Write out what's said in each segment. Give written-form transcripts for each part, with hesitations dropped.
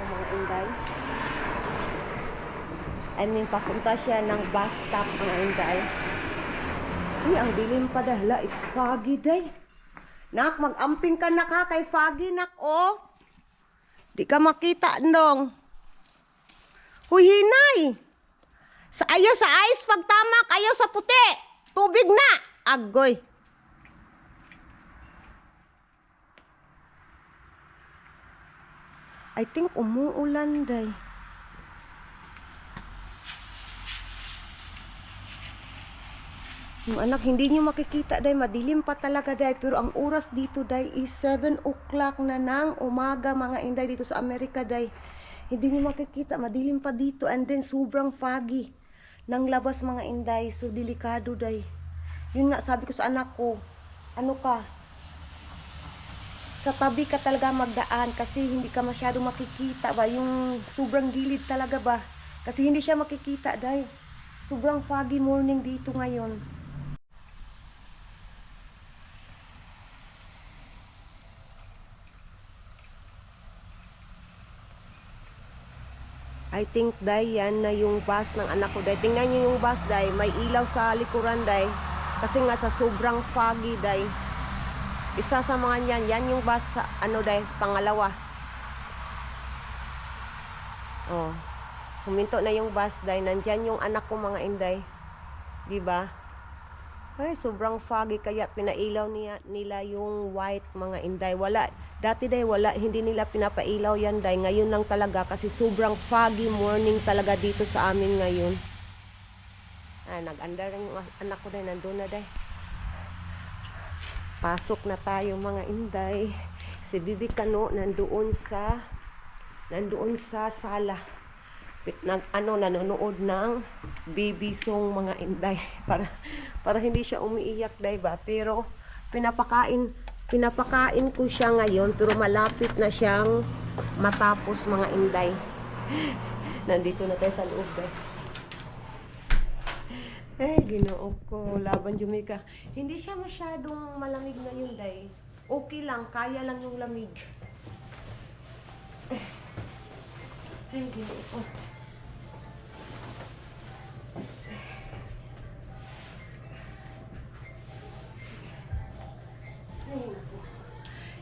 mga inday. I mean, papunta siya ng bus stop mga inday. Uy, ang dilim pa dahil. It's foggy day. Nak, mag-amping ka na ka kay foggy, nak, oh. Di ka makita, ndong. Huy, hinay. Ayaw sa ice, pagtamak. Ayaw sa puti. Tubig na. Agoy. I think umuulan, day. Yung anak, hindi nyo makikita, day. Madilim pa talaga, day. Pero ang oras dito, day, is 7 o'clock na ng umaga, mga inday, dito sa Amerika, day. Hindi nyo makikita. Madilim pa dito. And then, sobrang foggy ng labas, mga inday. So, delikado, day. Yun nga, sabi ko sa anak ko, ano ka? Sa tabi ka talaga magdaan kasi hindi ka masyado makikita ba. Yung sobrang gilid talaga ba. Kasi hindi siya makikita, day. Sobrang foggy morning dito ngayon. I think, day, yan na yung bus ng anak ko, day. Tingnan nyo yung bus, day. May ilaw sa likuran, day. Kasi nga sa sobrang foggy, day. Isa sa mga yan yung bus sa, ano, day, pangalawa. Oh. Huminto na yung bus, day. Nandyan yung anak ko, mga inday. Diba? Ay, sobrang foggy kaya pinailaw nila yung white, mga inday. Wala. Dati, day, wala. Hindi nila pinapailaw yan, day. Ngayon lang talaga kasi sobrang foggy morning talaga dito sa amin ngayon. Nag-andar yung anak ko, day. Nandun na, day. Pasok na tayo, mga inday. Si Bibi Kano nandoon sa sala. Nanonood ng baby song, mga inday. Para hindi siya umiiyak, day ba? Pero pinapakain ko siya ngayon, pero malapit na siyang matapos, mga inday. Nandito na tayo sa loob, day. Ginoo ko, laban Jamaica. Hindi siya masyadong malamig ngayon, day. Okay lang, kaya lang yung lamig. Ginoo ko.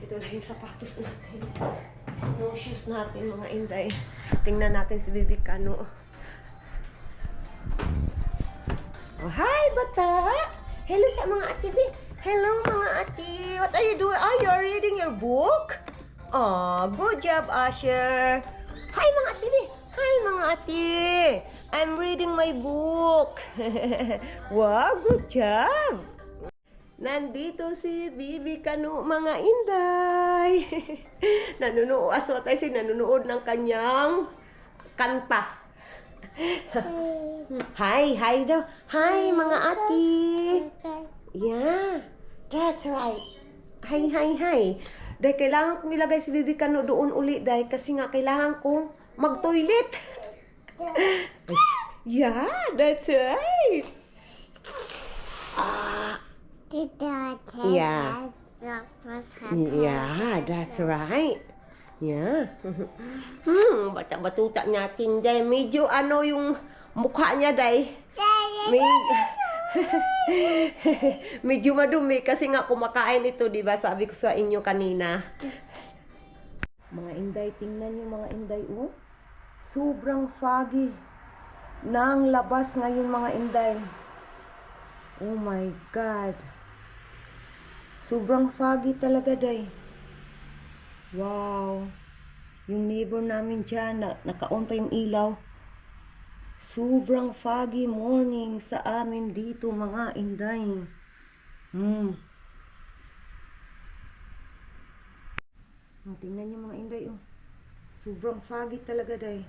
Ito na yung sapatos natin. Yung shoes natin, mga inday. Tingnan natin si Bibi Kano. Oh, hi, bata! Hello sa mga ate, Bi. Hello, mga ate. What are you doing? Oh, you're reading your book? Oh, good job, Asher. Hi, mga ate, Bi. Hi, mga ate. I'm reading my book. Wow, good job. Nandito si Bibi Kano, mga inday. Nanonood ng kanyang kanta. Hi daw. Hi, mga ati. Yeah, that's right. Hi. Dahil kailangan kong ilagay si Bibi Kano doon uli, dahil kasi nga kailangan kong mag-toilet. Yeah, that's right. Yeah. Yeah, that's right. Yeah. Bata-batuta natin, day. Medyo ano yung mukha niya, day. Medyo madumi kasi nga kumakain ito, di ba? Sabi ko sa inyo kanina. Mga inday, tingnan niyo, mga inday, oh. Sobrang foggy ng labas ngayon, mga inday. Oh my God. Sobrang foggy talaga, day. Wow. Yung neighbor namin dyan, naka-on pa yung ilaw. Sobrang foggy morning sa amin dito, mga inday. Tingnan niyo, mga inday, oh. Sobrang foggy talaga, day.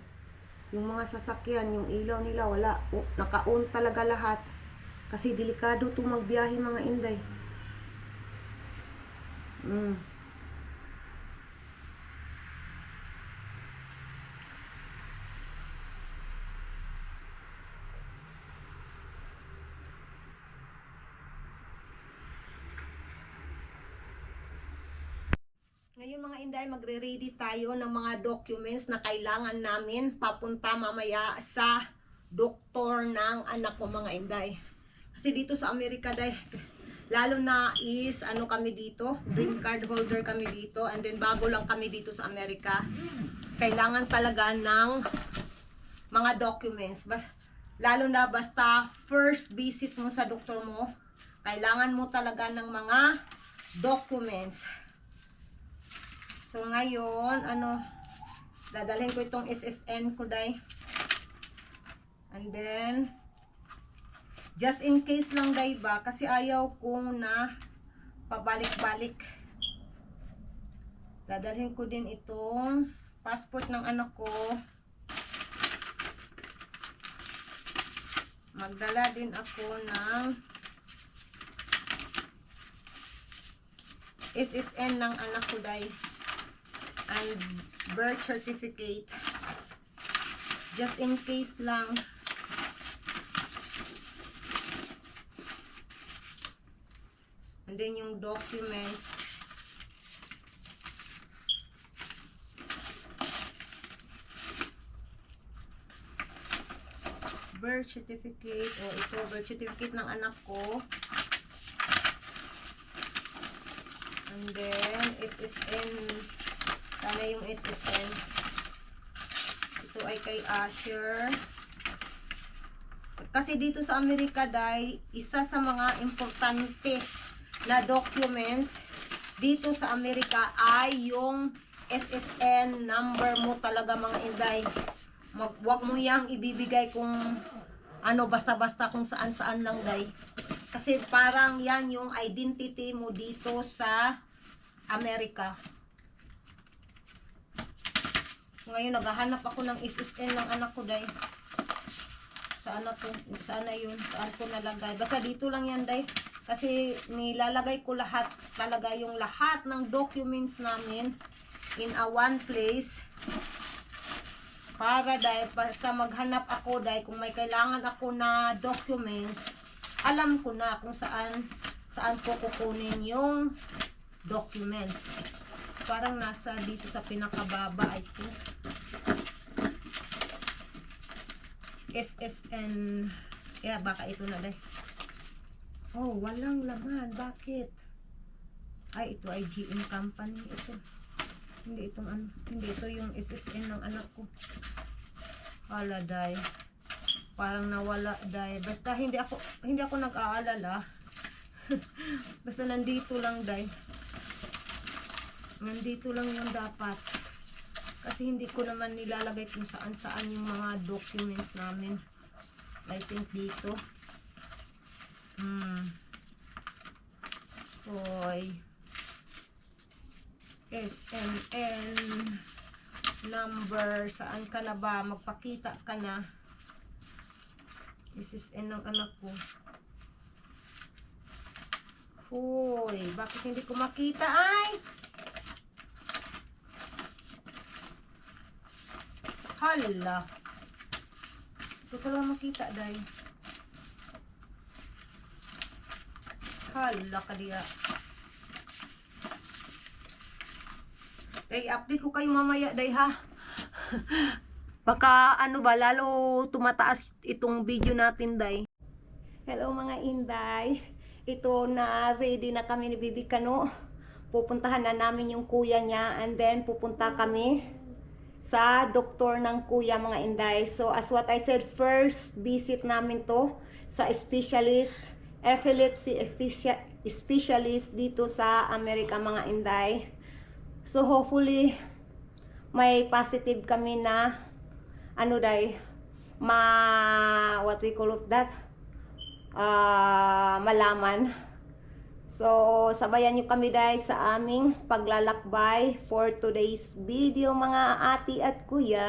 Yung mga sasakyan, yung ilaw nila, wala. Oh, naka-on talaga lahat. Kasi delikado itong magbiyahe, mga inday. Ngayon mga Inday, magre-ready tayo ng mga documents na kailangan namin papunta mamaya sa doktor ng anak ko mga Inday. Kasi dito sa Amerika, Day, lalo na is ano kami dito, green card holder kami dito, and then bago lang kami dito sa Amerika. Kailangan talaga ng mga documents. Lalo na basta first visit mo sa doktor mo, kailangan mo talaga ng mga documents. So ngayon, dadalhin ko itong SSN ko, Day. And then, just in case lang, Day, ba, kasi ayaw kong na pabalik-balik. Dadalhin ko din itong passport ng anak ko. Magdala din ako ng SSN ng anak ko, Day. And birth certificate. Just in case lang. And then yung documents. Birth certificate. O ito, birth certificate ng anak ko. And then SSN. Sana yung SSN. Ito ay kay Asher. Kasi dito sa Amerika, Day, isa sa mga importante na documents dito sa Amerika ay yung SSN number mo talaga mga Inday. Wag mo yang ibibigay kung basta-basta kung saan-saan lang, Day. Kasi parang yan yung identity mo dito sa Amerika. Ngayon, naghahanap ako ng SSN ng anak ko, Day. Saan na to? Saan na yun? Saan ko nalagay? Basta dito lang yan, Day. Kasi nilalagay ko lahat, talaga yung lahat ng documents namin in a one place. Para, Day, basta maghanap ako, Day, kung may kailangan ako na documents, alam ko na kung saan ko kukunin yung documents. Parang nasa dito sa pinakababa ay ito. SSN. Yeah, baka ito na, Day. Oh, walang laman. Bakit? Ay, ito ay GM company. Ito. Hindi itong hindi ito yung SSN ng anak ko. Hala, Day. Parang nawala, Day. Basta hindi ako nag-aalala. Basta nandito lang, Day. Nandito lang yung dapat. Kasi hindi ko naman nilalagay kung saan-saan yung mga documents namin. I think dito. Toy. SNN number. Saan ka na ba? Magpakita ka na. SSN ng anak ko. Hoy, bakit hindi ko makita ay? Hala. Ito ko lang makita, Day. Hala ka diya. Day, update ko kayo mamaya, Day, ha? Baka lalo tumataas itong video natin, Day. Hello mga Inday. Ito na ready na kami ni Bibi Kano. Pupuntahan na namin yung kuya niya and then pupunta kami sa doktor ng kuya mga Inday. So as what I said, first visit namin to sa specialist, epilepsy specialist dito sa Amerika mga Inday. So hopefully may positive kami na Day, what we call that, malaman. So, sabayan nyo kami, Day, sa aming paglalakbay for today's video, mga ati at kuya.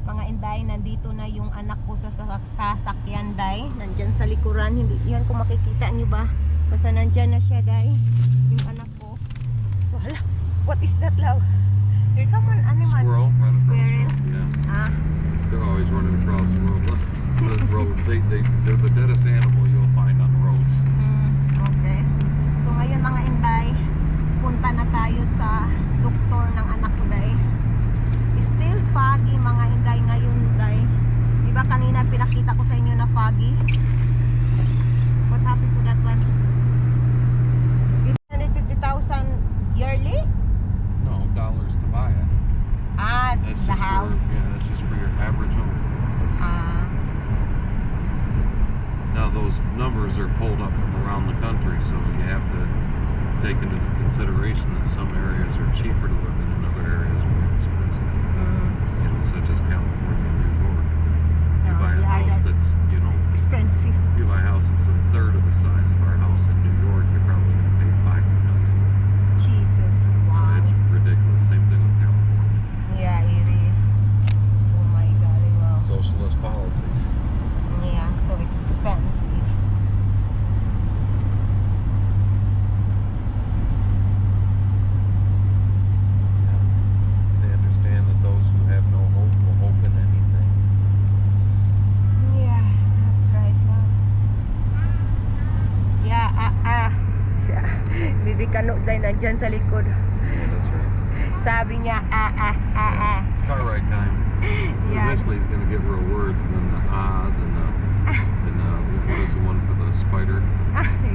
Mga Inday, nandito na yung anak ko sa sasakyan, Day. Nandyan sa likuran. Hindi yan kung makikita nyo ba. Basta nandyan na siya, Day. Yung anak ko. So, hala, what is that, love? There's someone animal. Squirrel running across the Squirrel. road. Yeah. Ah. They're always running across the road. The road. They're the deadest animal you'll find on the roads. Okay. So ngayon mga Inday, punta na tayo pinakita ko sa inyo na foggy. What happened to that one? 850,000 yearly? No, dollars to buy it. Ah, That's the just house. that's just for your average home. Ah, Now those numbers are pulled up from around the country, so you have to take into consideration that some areas are cheaper to live in and other areas are more expensive. You know, such as California and New York. If you buy a house that's, you know, expensive. if you buy a house that's a third of the size of our house in New York, you're probably going to pay $5 million. Jesus, wow. That's ridiculous. Same thing with California. Yeah, it is. Oh my God, wow. Socialist policies. Yeah, so expensive. They understand that those who have no hope will hope in anything. Yeah, that's right, love. Yeah, siya. Bibi Kano dahil nandyan sa likod. Yeah, that's right. Sabi niya, It's car ride time. Yeah. Eventually he's going to get real words, and then the ahs and what is the one for the spider?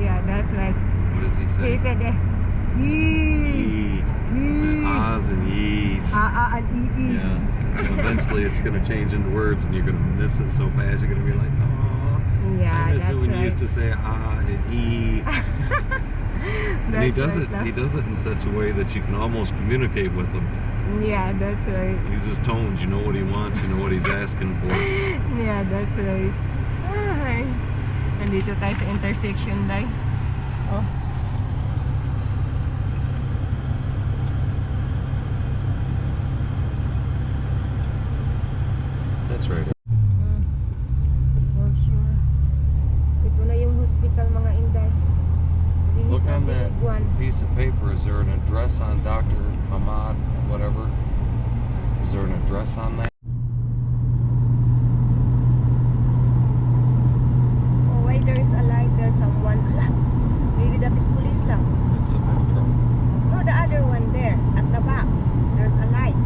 Yeah, that's right. What does he say? He said, yee. Yee. The ahs and yees. And ee. Yeah. And eventually it's going to change into words, and you're going to miss it so bad. You're going to be like, oh. Yeah, I miss that's it when you right. used to say ah and e. And he does That's it. right, He does it in such a way that you can almost communicate with him. Yeah, that's right. He just tones. You know what he wants. You know what he's asking for. Yeah, that's right. Ay. Nandito tayo sa intersection, day. Oh. That's right. For sure. Ito na yung hospital, mga inday. This Look is a on that big one. piece of paper. Is there an address on Dr. Ahmad, whatever? Is there an address on that? Oh, why there is a light? There's someone. Ala, maybe that is police lang. It's a big truck. No, the other one there, at the back. There's a light.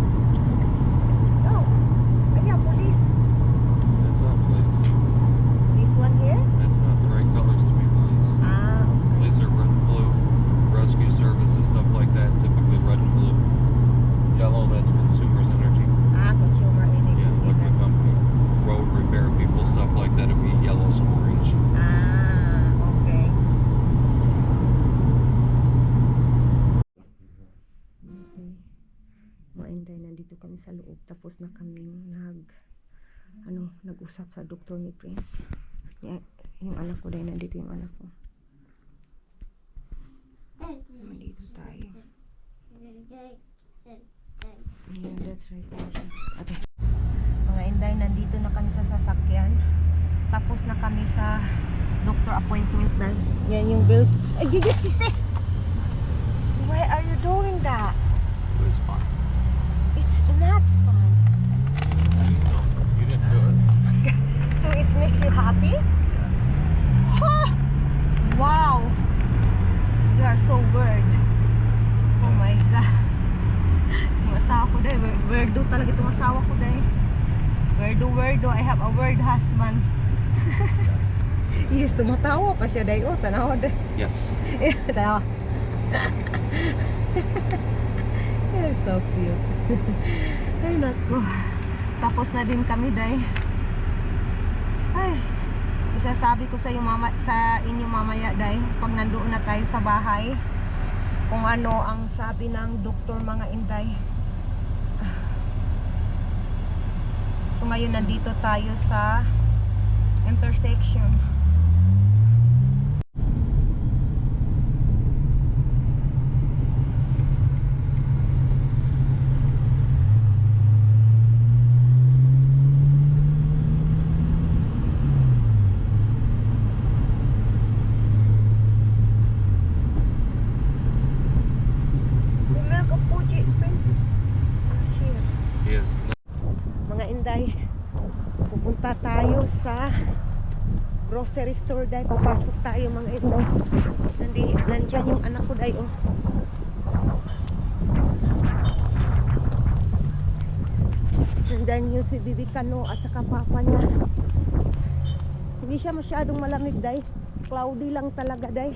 No. Yeah, police. It's not police. This one here? That's not the right colors to be police. Ah, Police are red and blue. Rescue services, stuff like that, typically red and blue. Yellow, that's consumers energy. consumer energy. Yeah, electric company. Road repair people, stuff like that, it'd be yellows and orange. Okay. Okay. Mga inday, nandito kami sa loob. Tapos na kami nag-usap sa doktor ni Prince. Yung anak ko dahil nandito yung anak ko. Nandito tayo. Yeah, that's right. Okay. Mga inday, nandito na kami sa sasakyan. Tapos na kami sa doctor appointment na. Yan yung bill. Ay, Jesus! Why are you doing that? It was fun. It's not fun. You didn't do it. So it makes you happy? Huh! Wow! You are so weird. Oh my God. Yung asawa ko dahil, weirdo talaga itong asawa ko dahil. Weirdo. I have a weird husband. Yes, tumatawa pa siya dahil. Oh, tanawa dahil. Yes. Tanawa. You're so cute. Ay, naku. Tapos na din kami dahil. Ay, isasabi ko sa inyo mamaya dahil pag nandoon na tayo sa bahay kung ano ang sabi ng doktor, mga inday. So ngayon nandito tayo sa intersection. Yes. Mga inday, pupunta tayo sa grocery store dahil papasok tayo, mga inday. Nandiyan yung anak ko dahil, oh. Nandiyan yung si Bibi Kano at saka papa niya. Hindi siya masyadong malamig, day. Cloudy lang talaga, day.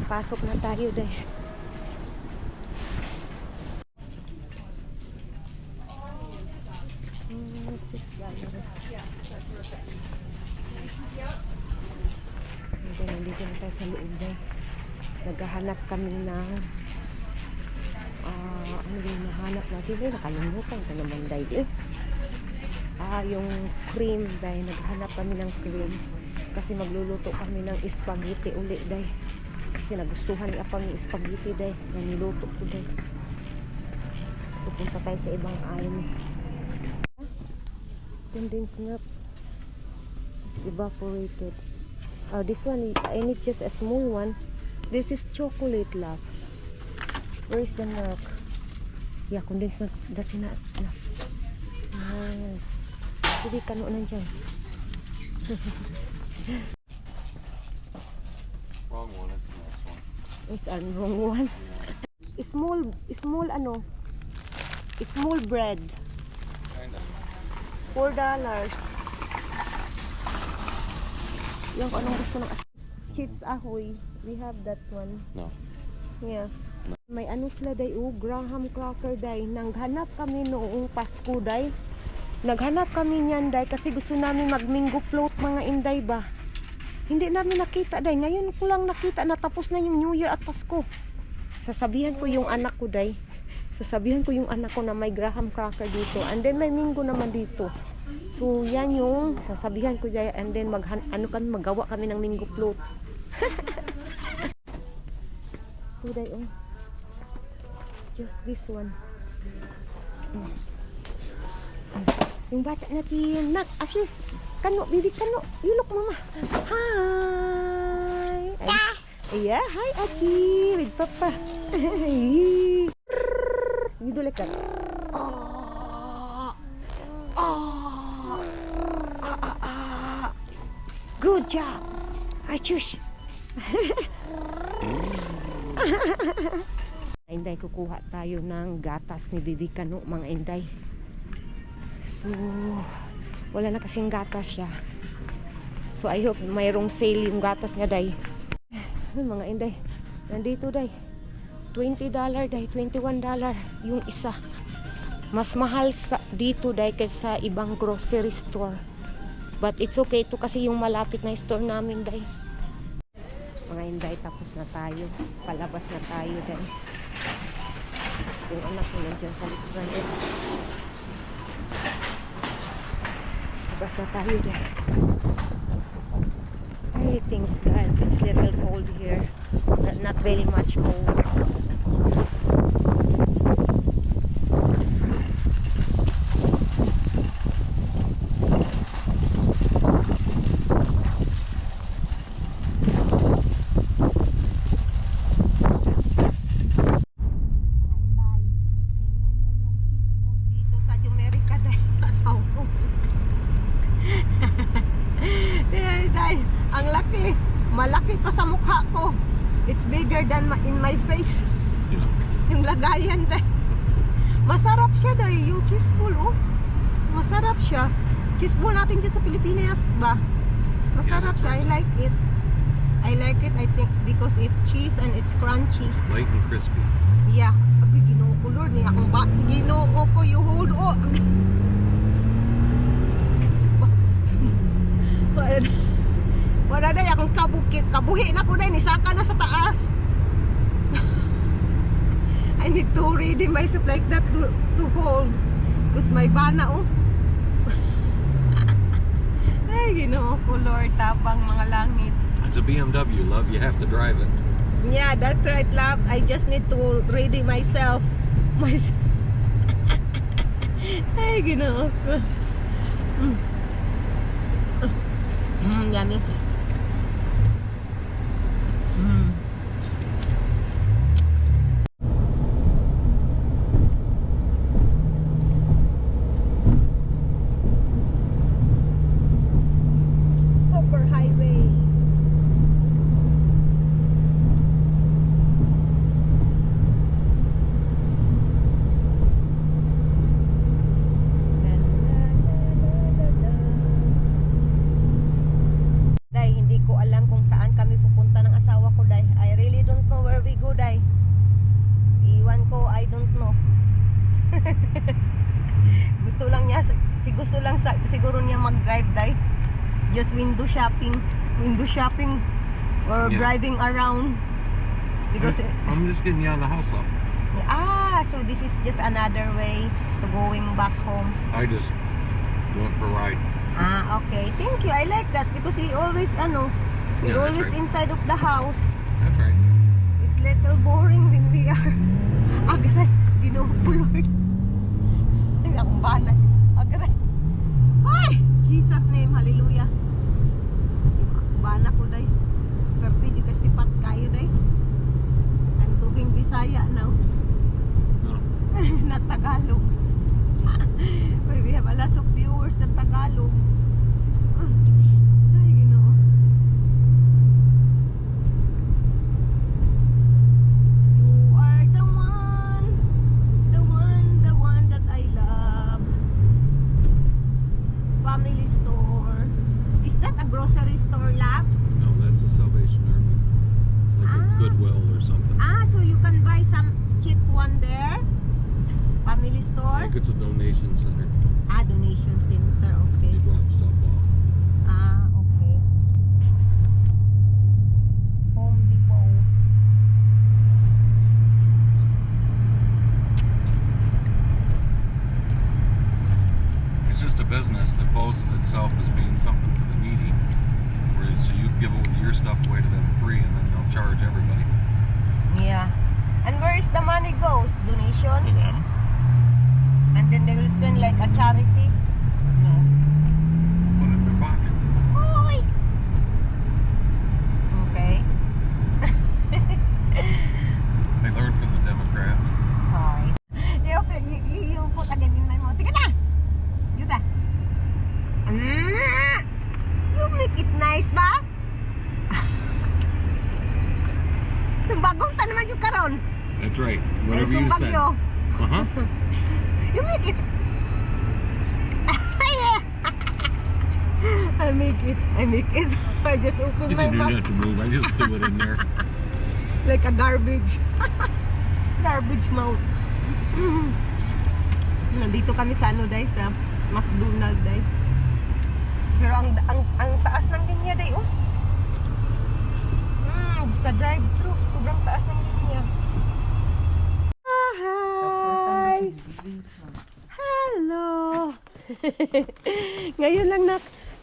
Pasok na tayo, day. Nandito na tayo sa loob, day. Naghahanap kami ng ano yung nahanap natin, day? Nakalimutan ka naman, day. Yung cream, day. Naghahanap kami ng cream kasi magluluto kami ng spaghetti uli, day. Kasi nagustuhan ni Apang yung spaghetti, day, na niluto ko, day. Pupunta tayo sa ibang aisle. Condensed milk. It's evaporated. This one, I need just a small one. This is chocolate, love. Where is the milk? Yeah, condensed milk. That's enough. Hindi ka no nandyan. Wrong one, it's the next one. It's a wrong one. Small ano? Small bread. Kinda. $4. Yung anong gusto ng chips ahoy. We have that one. No. Yeah. May ano sila, day, graham cracker, day. Naghanap kami noong Pasko, day. Naghanap kami niyan, day, kasi gusto namin magmingo float, mga inday ba. Hindi namin nakita, day. Ngayon ko lang nakita na tapos na yung New Year at Pasko. Sasabihan ko yung anak ko, day. Sasabihan ko yung anak ko na may graham cracker dito. And then may mingo naman dito. So yan yung sasabihan ko, day. And then magawa kami ng mingo float. Day, just this one. Yung bata natin, nak, asin, kano, bibi kano, you look, mama. Hi. Yeah, hi, Aki, with Papa. You do like that. Good job. Ay, shush. Inday, kukuha tayo ng gatas ni Bibi Kano, mga inday. So, wala na kasing gatas siya. So, I hope mayroong sale yung gatas niya, day. Mga inday, nandito, day. $20, day. $21 yung isa. Mas mahal dito, day, kaysa ibang grocery store. But it's okay. Ito kasi yung malapit na store namin, day. Mga inday, tapos na tayo. Palabas na tayo, day. Yung anak ko nandiyan sa likuran, day. Labas na tayo, day. I think that it's little cold here. Not very much cold. Ang laki, malaki pa sa mukha ko. It's bigger than in my face. Yeah. Yung lagayan, day. Masarap siya, day. Yung cheese ball, oh. Masarap siya. Cheese ball natin dyan sa Pilipinas, ba? Masarap siya. I like it. I like it, I think, because it's cheese and it's crunchy. Light and crispy. Yeah. Abi, ginoo ko, Lord. Niya akong ginoo ko, you hold, oh. Wala, day, akong kabuhi na ko, day, nisaka na sa taas. I need to ready myself like that to hold, because may bana, oh. Ay, ginoo ko, Lord, tabang mga langit. It's a BMW, love. You have to drive it. Yeah, that's right, love. I just need to ready myself. Ay, ginoo ko. Yummy. Super highway. Si gusto lang siguro niya mag-drive day. Just window shopping or Yeah. driving around. Because I'm just getting you out of the house though. so this is just another way to going back home. I just went for a ride. Okay. Thank you. I like that because we always Yeah, that's always right. inside of the house. That's right. It's little boring when we are agray. Ginoo ko, Lord. Hindi akong banay. Agray. Ay! Jesus name. Hallelujah. Bana ko day. Perti juga sipat kayo day. Ang tubing Bisaya now. No. Na Tagalog. We have a lot of viewers na Tagalog. Ay, Ginoo. You are the one that I love. Family store. Is that a grocery store, lab? No, that's the Salvation Army. Like a Goodwill or something. So you can buy some cheap one there? Family I store? think it's a donation center. Donation center, okay. They drop stuff off. Okay. Home Depot. It's just a business that poses itself as being something for the needy. So you give your stuff away to them free and then they'll charge everybody. Yeah. And where is the money goes? To Donation? them? And then they will spend like a charity? No. Put it in their pocket. Hoy! Okay. They learned from the Democrats. Hoy. You put again in my mouth. Sige na! Yun na. You make it nice ba? Sumbagong ta naman yung karon. That's right. Whatever you said. Sumbagyo. Uh-huh. You make it. I make it. I just open You my didn't do mouth that to move. I just threw it in there. like a garbage. Garbage mouth. Nandito kami sa ano day, sa McDonald's day. Pero ang taas ng linya day, oh. Sa drive-thru, sobrang taas ng linya. Hi! Hello! Ngayon lang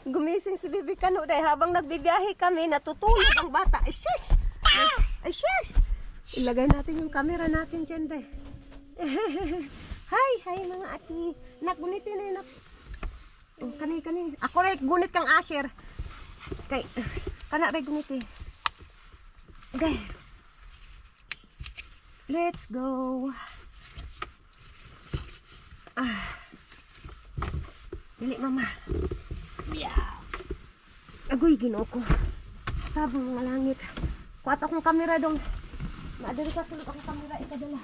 gumising si Bibi Kano day habang nagbibiyahe kami, natutulog ang bata. Ay, shush! Ay, shush! Ilagay natin yung camera natin dyan day. Hi mga ati. Nak, gunitin na nak. Kani. Ako rin gunit kang Asher. Kay, kana rin guniti. Okay. Let's go. Dili mama. Yeah. Agoy Ginoo ko. Sabong mga langit. Kuat akong kamera dong. Maadali ka sulod akong kamera ikadala.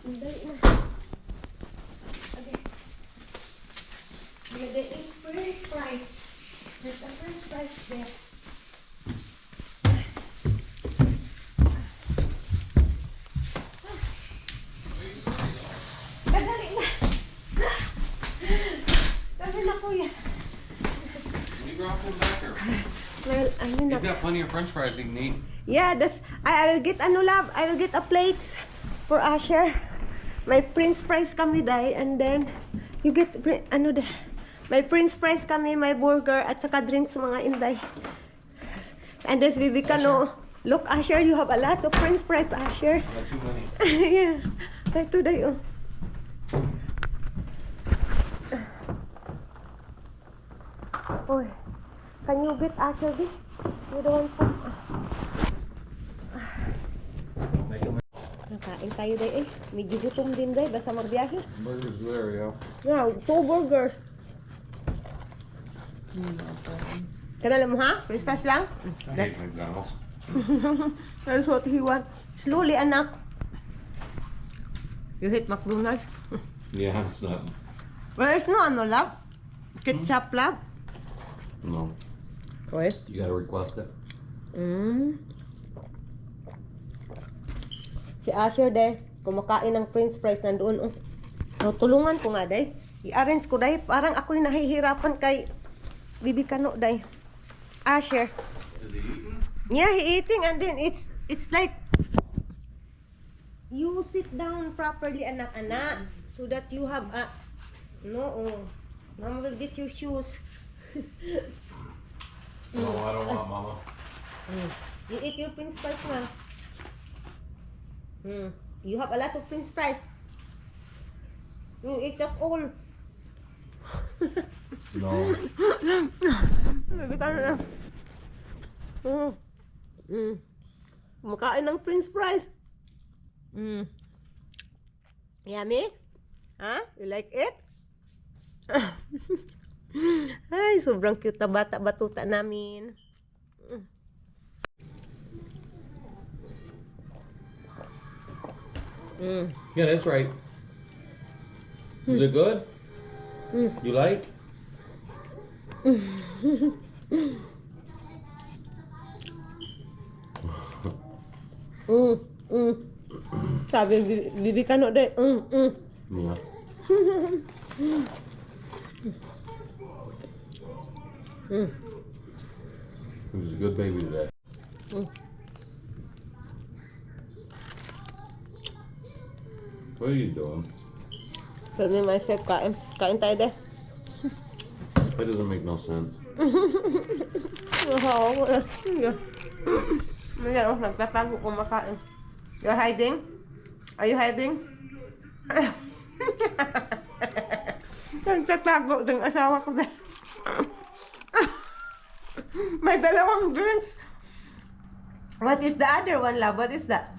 Dali na. Okay. There is first prize. There's a first prize there. Kadali na. Kadali na kuya. You drop them back there. Well, ayun na. You've got plenty of French fries you can eat. Yeah, I will get love. I will get a plate for Asher. My Prince prize kami day, and then you get my Prince prize kami, my burger at saka drinks mga inday. And then Bibi Kano, look Asher, you have a lot of Prince prize Asher. Not too many. Yeah. Like today oh. Oy. Can you get Asher di? You don't want to. Nakain tayo day eh. Medyo gutom din day basta magbiyahe. Burgers there, yeah. Yeah, 2 burgers. Kanala mo ha? French fries lang? I hate McDonald's. That's what he want. Slowly anak. You hate McDonald's? Yeah, it's not. Well, it's no ano love. Ketchup love. No. Wait. You gotta request it. Si Asher de, Kumakain ng french fries nandoon. Oh. No, tulungan ko nga, day. I-arrange ko, day. Parang ako'y nahihirapan kay Bibi Kano, day. Asher. Is he eating? Yeah, he eating and then it's like you sit down properly, anak-anak, so that you have a Mama will get your shoes. No, I don't want Mama. You eat your french fries now. You have a lot of french fries. You eat that all. No. Bibi Kano na. Kumakain ng french fries. Yummy? Huh? You like it? Ay, sobrang cute na bata-batuta namin. Yeah, that's right. Is it good? You like? Sabi, Bibi Kano de. Yeah. He was a good baby today. What are you doing? Sabi myself, kain tayo de. That doesn't make no sense. Ayan, nagtatago kumakain. You're hiding? Are you hiding? Nagtatago ng asawa ko na. May dalawang drinks. What is the other one, love? What is that?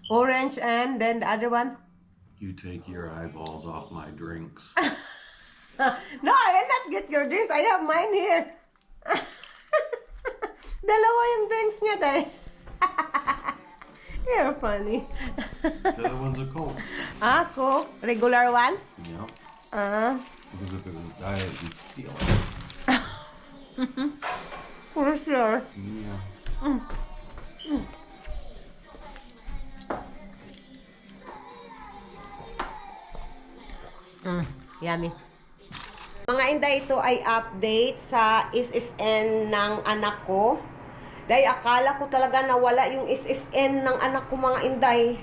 Orange and then the other one? You take your eyeballs off my drinks. No, I will not get your drinks. I have mine here. Dalawa yung drinks niya, day. You're funny. The other one's a Coke. Coke. Regular one? Yep. Because if it was a diet, you'd steal it. For sure. Yeah. Yummy. Mga inday, ito ay update sa SSN ng anak ko. Dahil akala ko talaga nawala yung SSN ng anak ko, mga inday.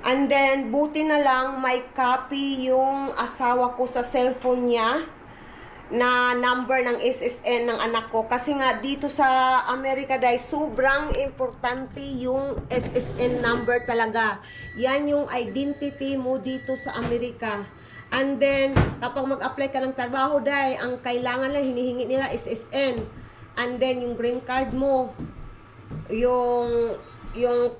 And then, buti na lang may copy yung asawa ko sa cellphone niya na number ng SSN ng anak ko. Kasi nga dito sa Amerika, dahil sobrang importante yung SSN number talaga. Yan yung identity mo dito sa Amerika. And then, kapag mag-apply ka ng trabaho, dahil ang kailangan lang hinihingi nila is SSN. And then, yung green card mo, yung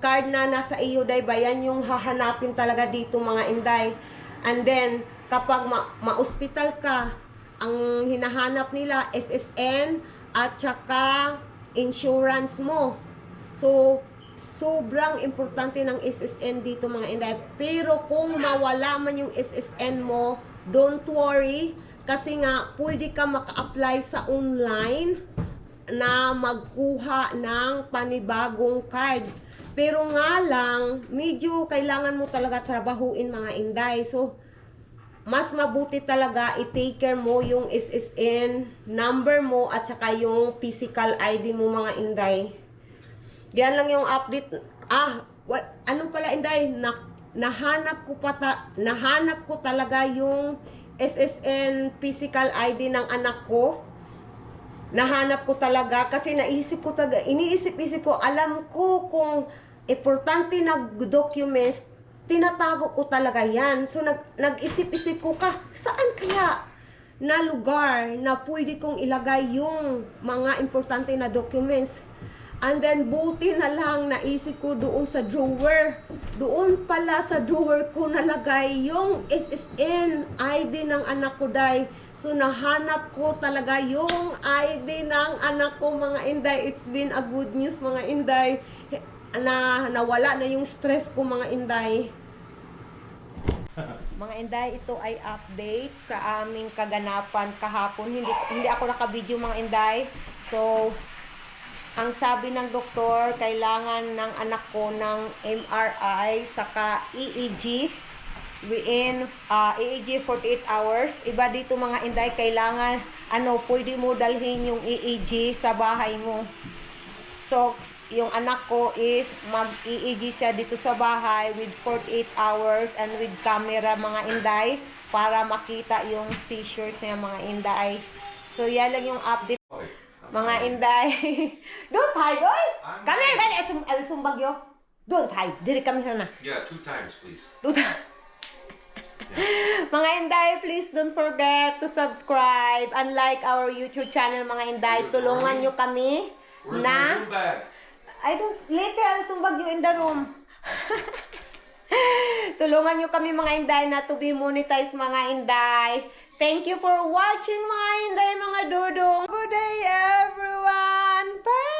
card na nasa iyo, dahil ba, yan yung hahanapin talaga dito, mga inday. And then, kapag ma-hospital ka, ang hinahanap nila SSN at saka insurance mo. So, sobrang importante ng SSN dito, mga inday. Pero kung mawala man yung SSN mo, don't worry. Kasi nga, pwede ka maka-apply sa online na magkuha ng panibagong card. Pero nga lang, medyo kailangan mo talaga trabahuin, mga inday. So, mas mabuti talaga i-take care mo yung SSN number mo at saka yung physical ID mo, mga inday. Yan lang yung update. Ano pala, inday? Nahanap ko talaga yung SSN physical ID ng anak ko. Nahanap ko talaga kasi iniisip-isip ko, alam ko kung importante na documents, tinatago ko talaga yan. So, nag-isip-isip ko saan kaya na lugar na pwede kong ilagay yung mga importante na documents. And then, buti na lang naisip ko doon sa drawer. Doon pala sa drawer ko nalagay yung SSN ID ng anak ko, day. So, nahanap ko talaga yung ID ng anak ko, mga inday. It's been a good news, mga inday. Na nawala na yung stress ko, mga inday. Mga inday, ito ay update sa aming kaganapan kahapon. Hindi ako naka-video, mga inday. So, ang sabi ng doktor, kailangan ng anak ko ng MRI saka EEG EEG 48 hours. Iba dito mga inday, kailangan pwede mo dalhin yung EEG sa bahay mo. So, yung anak ko is mag-EEG siya dito sa bahay with 48 hours and with camera mga inday para makita yung seizures niya mga inday. So, yan lang yung update. Mga inday. Don't hide, oy! Come here, gani. Sumbagyo. Don't hide. Diri kami na. Yeah, 2 times, please. Mga inday, please don't forget to subscribe and like our YouTube channel, mga inday. Tulungan nyo kami na... Later, I'll sumbag you in the room. Tulungan nyo kami mga inday na to be monetized mga inday. Thank you for watching mga inday, mga dudong. Good day everyone. Bye!